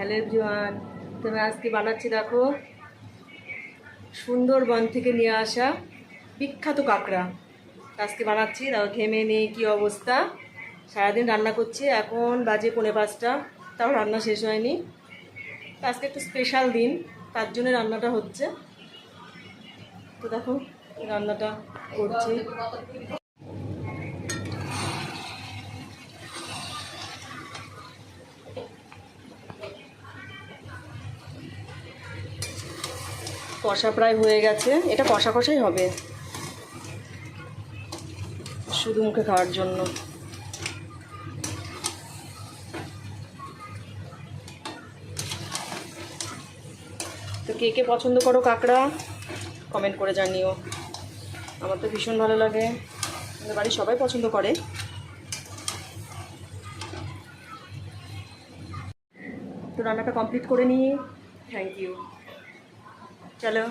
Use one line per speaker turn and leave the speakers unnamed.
Hello everyone, তুমি আজকে বানাচ্ছি দেখো সুন্দরবন থেকে নিয়ে আসা বিখ্যাত কাঁকড়া। আজকে বানাচ্ছি, দেখো ঘেমে নেই কি অবস্থা। সারাদিন রান্না করছি, এখন বাজে 4:45, তাও রান্না শেষ হয়নি। আজকে একটু স্পেশাল দিন, তার জন্য রান্নাটা হচ্ছে। তো দেখো রান্নাটা করছি। কষা প্রায় হয়ে গেছে, এটা কষা কষাই হবে শুধু মুখে খাওয়ার জন্য। তো কে কে পছন্দ করো কাঁকড়া কমেন্ট করে জানিও। আমার তো ভীষণ ভালো লাগে, আমাদের বাড়ির সবাই পছন্দ করে। তো রান্নাটা কমপ্লিট করে নিই। Thank you. চলো।